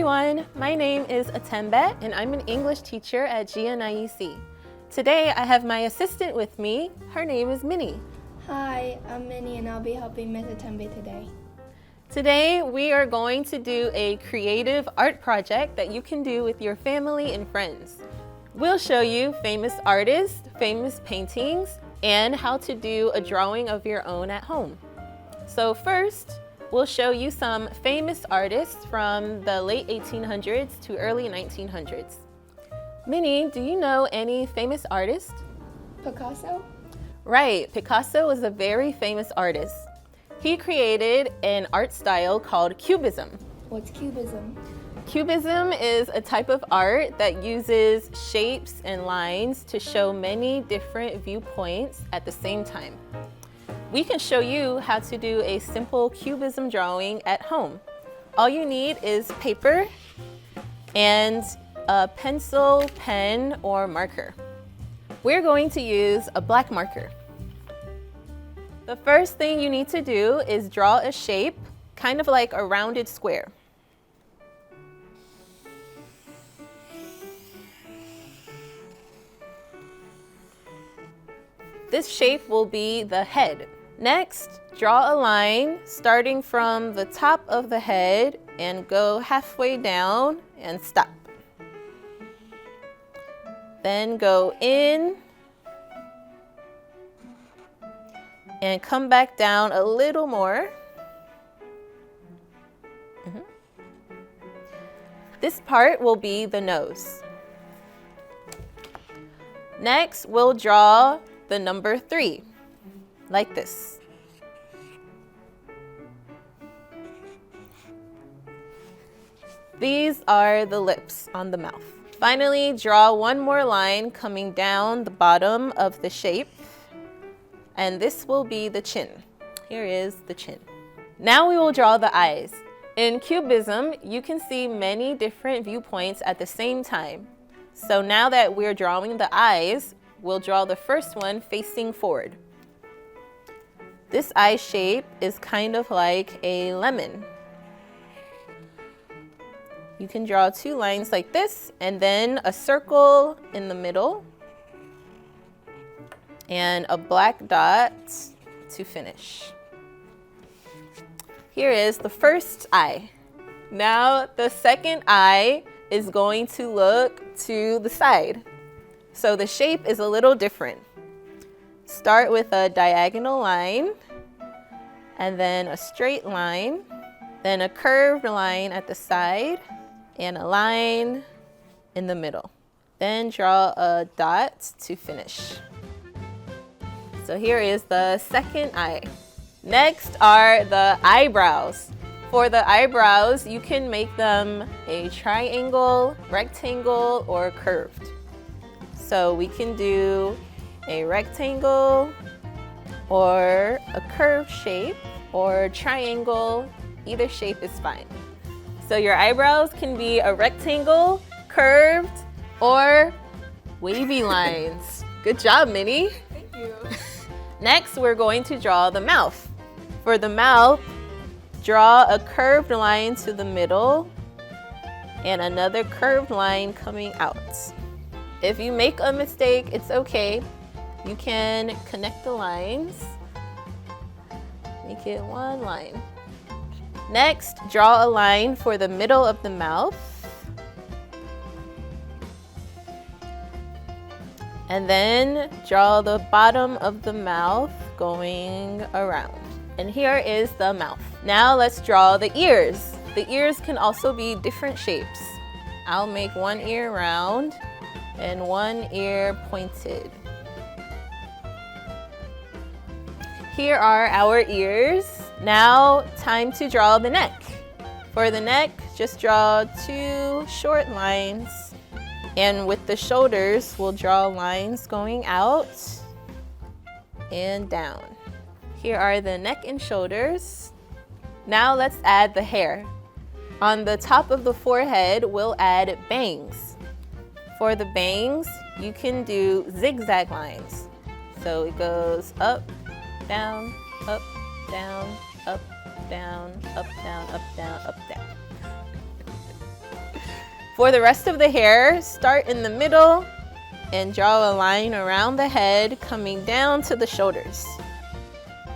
everyone, my name is Atembe and I'm an English teacher at GNIEC. Today I have my assistant with me. Her name is Minnie. Hi, I'm Minnie and I'll be helping Ms. Atembe today. Today we are going to do a creative art project that you can do with your family and friends. We'll show you famous artists, famous paintings, and how to do a drawing of your own at home. So first, we'll show you some famous artists from the late 1800s to early 1900s. Minnie, do you know any famous artists? Picasso? Right, Picasso was a very famous artist. He created an art style called Cubism. What's Cubism? Cubism is a type of art that uses shapes and lines to show many different viewpoints at the same time. We can show you how to do a simple Cubism drawing at home. All you need is paper and a pencil, pen, or marker. We're going to use a black marker. The first thing you need to do is draw a shape, kind of like a rounded square. This shape will be the head. Next, draw a line starting from the top of the head and go halfway down and stop. Then go in and come back down a little more. This part will be the nose. Next, we'll draw the number 3, like this. These are the lips on the mouth. Finally, draw one more line coming down the bottom of the shape, and this will be the chin. Here is the chin. Now we will draw the eyes. In Cubism, you can see many different viewpoints at the same time. So now that we're drawing the eyes, we'll draw the first one facing forward. This eye shape is kind of like a lemon. You can draw 2 lines like this, and then a circle in the middle, and a black dot to finish. Here is the first eye. Now the second eye is going to look to the side. So the shape is a little different. Start with a diagonal line, and then a straight line, then a curved line at the side, and a line in the middle. Then draw a dot to finish. So here is the second eye. Next are the eyebrows. For the eyebrows, you can make them a triangle, rectangle, or curved. So we can do a rectangle, or a curved shape, or triangle. Either shape is fine. So your eyebrows can be a rectangle, curved, or wavy lines. Good job, Minnie. Thank you. Next, we're going to draw the mouth. For the mouth, draw a curved line to the middle and another curved line coming out. If you make a mistake, it's okay. You can connect the lines. Make it one line. Next, draw a line for the middle of the mouth. And then draw the bottom of the mouth going around. And here is the mouth. Now let's draw the ears. The ears can also be different shapes. I'll make one ear round and one ear pointed. Here are our ears. Now, time to draw the neck. For the neck, just draw 2 short lines. And with the shoulders, we'll draw lines going out and down. Here are the neck and shoulders. Now let's add the hair. On the top of the forehead, we'll add bangs. For the bangs, you can do zigzag lines. So it goes up, down, up, down, up, down, up, down, up, down, up, down. For the rest of the hair, start in the middle and draw a line around the head coming down to the shoulders.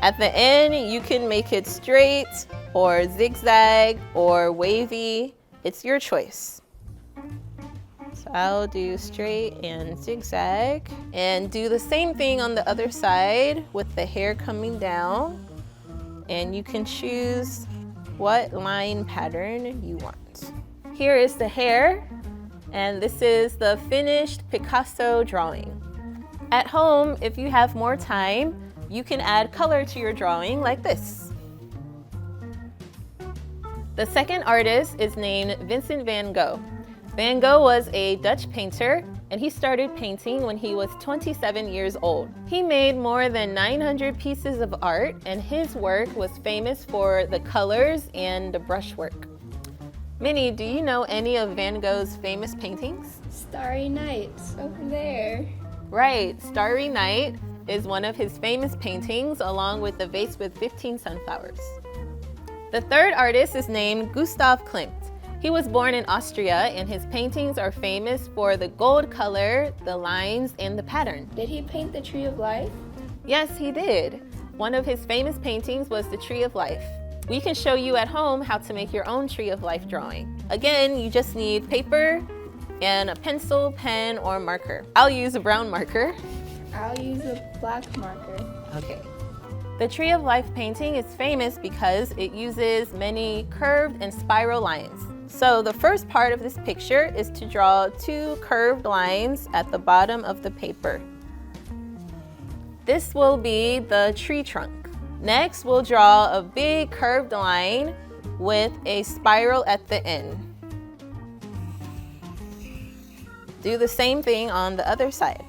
At the end, you can make it straight or zigzag or wavy. It's your choice. So I'll do straight and zigzag and do the same thing on the other side with the hair coming down. And you can choose what line pattern you want. Here is the hair, and this is the finished Picasso drawing. At home, if you have more time, you can add color to your drawing like this. The second artist is named Vincent van Gogh. Van Gogh was a Dutch painter, and he started painting when he was 27 years old. He made more than 900 pieces of art, and his work was famous for the colors and the brushwork. Minnie, do you know any of Van Gogh's famous paintings? Starry Nights, over there. Right, Starry Night is one of his famous paintings, along with the vase with 15 sunflowers. The third artist is named Gustav Klimt. He was born in Austria, and his paintings are famous for the gold color, the lines, and the pattern. Did he paint the Tree of Life? Yes, he did. One of his famous paintings was the Tree of Life. We can show you at home how to make your own Tree of Life drawing. Again, you just need paper and a pencil, pen, or marker. I'll use a brown marker. I'll use a black marker. Okay. The Tree of Life painting is famous because it uses many curved and spiral lines. So the first part of this picture is to draw 2 curved lines at the bottom of the paper. This will be the tree trunk. Next, we'll draw a big curved line with a spiral at the end. Do the same thing on the other side.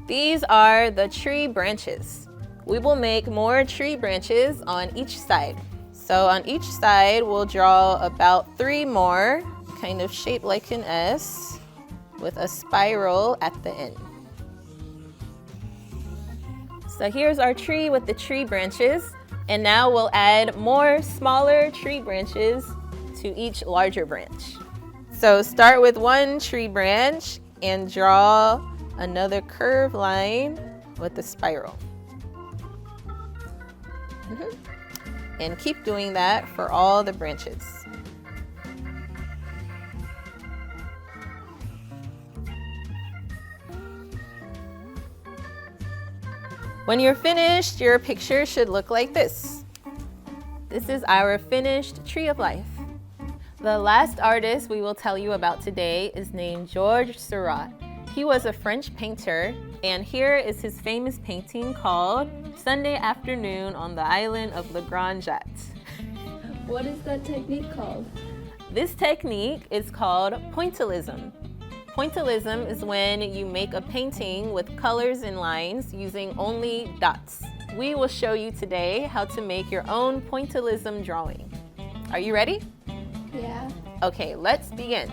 These are the tree branches. We will make more tree branches on each side. So on each side, we'll draw about 3 more, kind of shaped like an S, with a spiral at the end. So here's our tree with the tree branches, and now we'll add more smaller tree branches to each larger branch. So start with one tree branch and draw another curved line with the spiral. And keep doing that for all the branches. When you're finished, your picture should look like this. This is our finished Tree of Life. The last artist we will tell you about today is named Georges Seurat. He was a French painter, and here is his famous painting called Sunday Afternoon on the Island of Le Grand Jatte. What is that technique called? This technique is called pointillism. Pointillism is when you make a painting with colors and lines using only dots. We will show you today how to make your own pointillism drawing. Are you ready? Yeah. Okay, let's begin.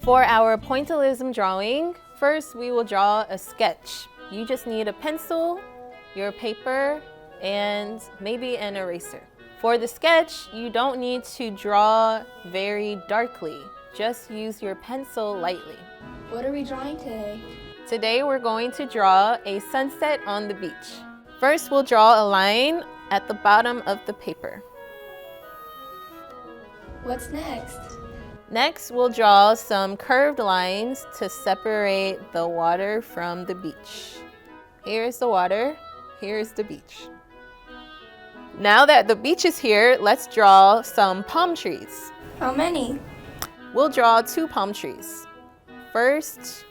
For our pointillism drawing, first we will draw a sketch. You just need a pencil, your paper, and maybe an eraser. For the sketch, you don't need to draw very darkly. Just use your pencil lightly. What are we drawing today? Today we're going to draw a sunset on the beach. First, we'll draw a line at the bottom of the paper. What's next? Next, we'll draw some curved lines to separate the water from the beach. Here's the water, here's the beach. Now that the beach is here, let's draw some palm trees. How many? We'll draw 2 palm trees. First,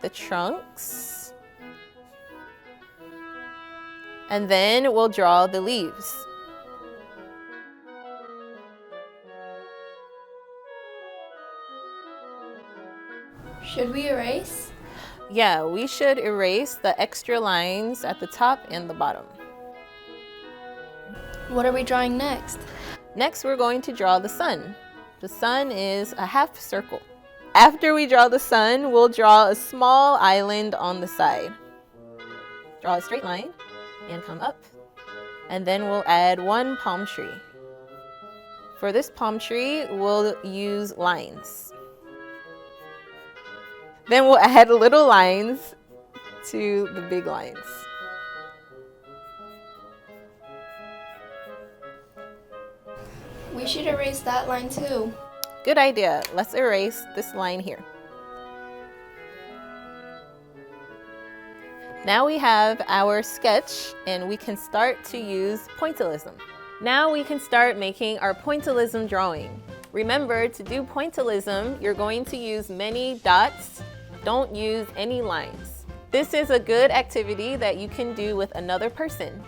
the trunks, and then we'll draw the leaves. Should we erase? Yeah, we should erase the extra lines at the top and the bottom. What are we drawing next? Next, we're going to draw the sun. The sun is a half circle. After we draw the sun, we'll draw a small island on the side. Draw a straight line and come up. And then we'll add 1 palm tree. For this palm tree, we'll use lines. Then we'll add little lines to the big lines. We should erase that line too. Good idea. Let's erase this line here. Now we have our sketch and we can start to use pointillism. Now we can start making our pointillism drawing. Remember, to do pointillism, you're going to use many dots. Don't use any lines. This is a good activity that you can do with another person.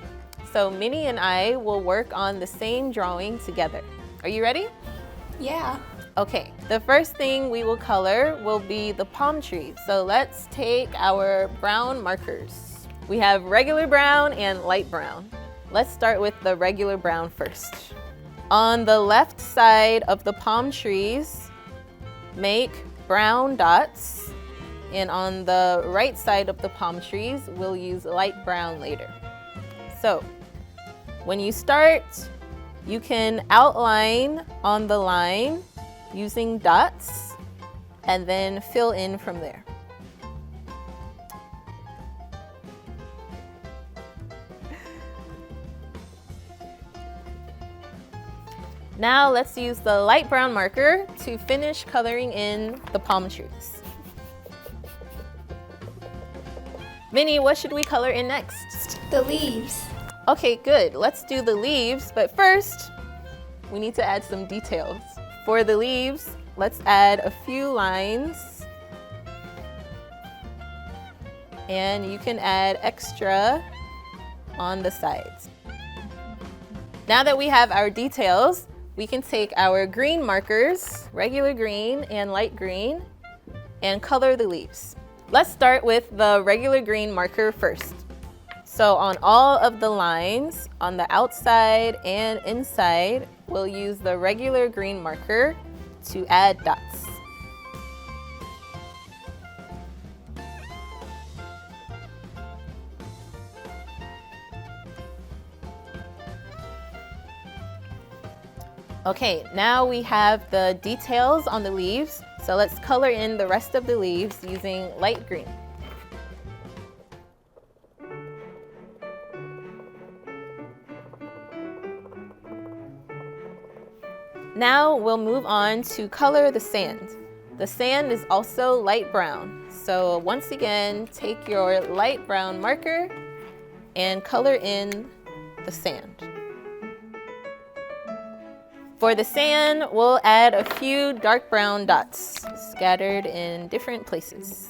So Minnie and I will work on the same drawing together. Are you ready? Yeah. Okay, the first thing we will color will be the palm tree. So let's take our brown markers. We have regular brown and light brown. Let's start with the regular brown first. On the left side of the palm trees, make brown dots. And on the right side of the palm trees, we'll use light brown later. So when you start, you can outline on the line using dots and then fill in from there. Now let's use the light brown marker to finish coloring in the palm trees. Minnie, what should we color in next? The leaves. Okay, good. Let's do the leaves, but first, we need to add some details. For the leaves, let's add a few lines. And you can add extra on the sides. Now that we have our details, we can take our green markers, regular green and light green, and color the leaves. Let's start with the regular green marker first. So on all of the lines, on the outside and inside, we'll use the regular green marker to add dots. Okay, now we have the details on the leaves, so let's color in the rest of the leaves using light green. Now we'll move on to color the sand. The sand is also light brown. So once again, take your light brown marker and color in the sand. For the sand, we'll add a few dark brown dots scattered in different places.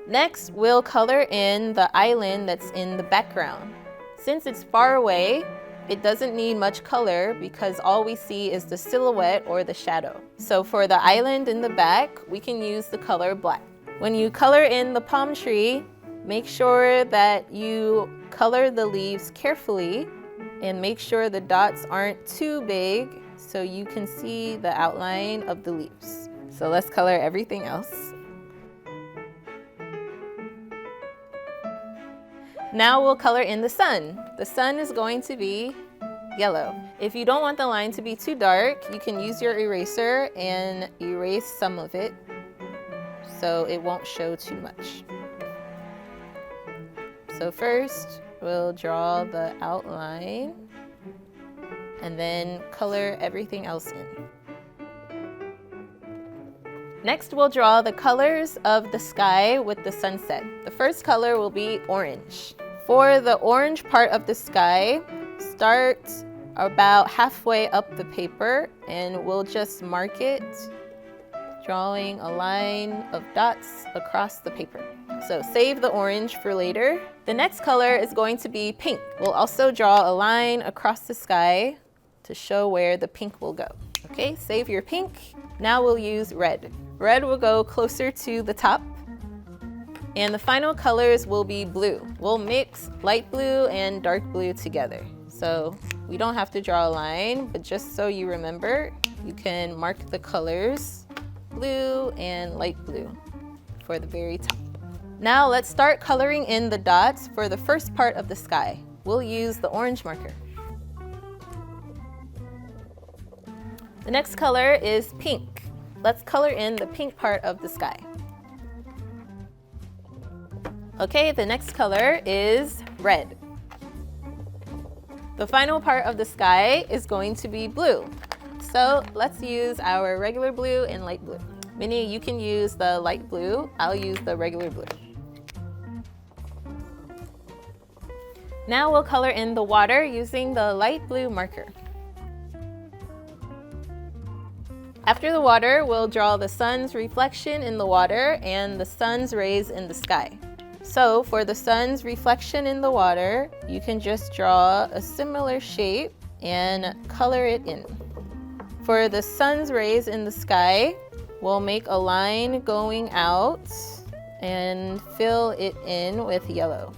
Next, we'll color in the island that's in the background. Since it's far away, it doesn't need much color because all we see is the silhouette or the shadow. So for the island in the back, we can use the color black. When you color in the palm tree, make sure that you color the leaves carefully and make sure the dots aren't too big so you can see the outline of the leaves. So let's color everything else. Now we'll color in the sun. The sun is going to be yellow. If you don't want the line to be too dark, you can use your eraser and erase some of it so it won't show too much. So first, we'll draw the outline and then color everything else in. Next, we'll draw the colors of the sky with the sunset. The first color will be orange. For the orange part of the sky, start about halfway up the paper and we'll just mark it, drawing a line of dots across the paper. So save the orange for later. The next color is going to be pink. We'll also draw a line across the sky to show where the pink will go. Okay, save your pink. Now we'll use red. Red will go closer to the top. And the final colors will be blue. We'll mix light blue and dark blue together. So we don't have to draw a line, but just so you remember, you can mark the colors blue and light blue for the very top. Now let's start coloring in the dots for the first part of the sky. We'll use the orange marker. The next color is pink. let's color in the pink part of the sky. Okay, the next color is red. The final part of the sky is going to be blue. So let's use our regular blue and light blue. Minnie, you can use the light blue. I'll use the regular blue. Now we'll color in the water using the light blue marker. After the water, we'll draw the sun's reflection in the water and the sun's rays in the sky. So for the sun's reflection in the water, you can just draw a similar shape and color it in. For the sun's rays in the sky, we'll make a line going out and fill it in with yellow.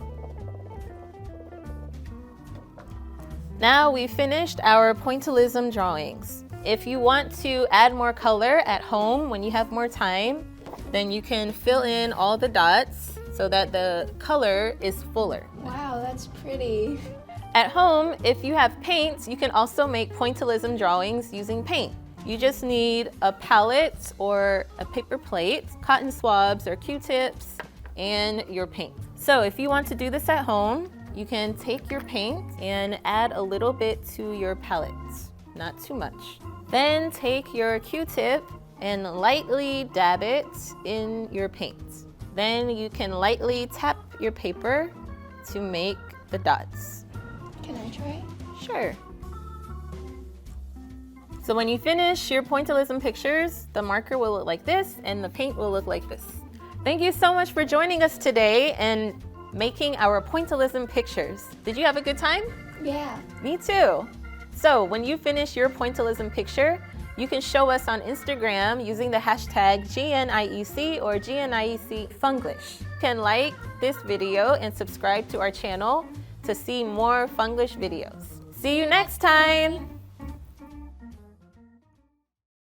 Now we've finished our pointillism drawings. If you want to add more color at home when you have more time, then you can fill in all the dots so that the color is fuller. Wow, that's pretty. At home, if you have paints, you can also make pointillism drawings using paint. You just need a palette or a paper plate, cotton swabs or Q-tips, and your paint. So if you want to do this at home, you can take your paint and add a little bit to your palette, not too much. Then take your Q-tip and lightly dab it in your paint. Then you can lightly tap your paper to make the dots. Can I try? Sure. So when you finish your pointillism pictures, the marker will look like this and the paint will look like this. Thank you so much for joining us today and making our pointillism pictures. Did you have a good time? Yeah. Me too. So when you finish your pointillism picture, you can show us on Instagram using the hashtag GNIEC or GNIEC FUNglish. You can like this video and subscribe to our channel to see more FUNglish videos. See you next time!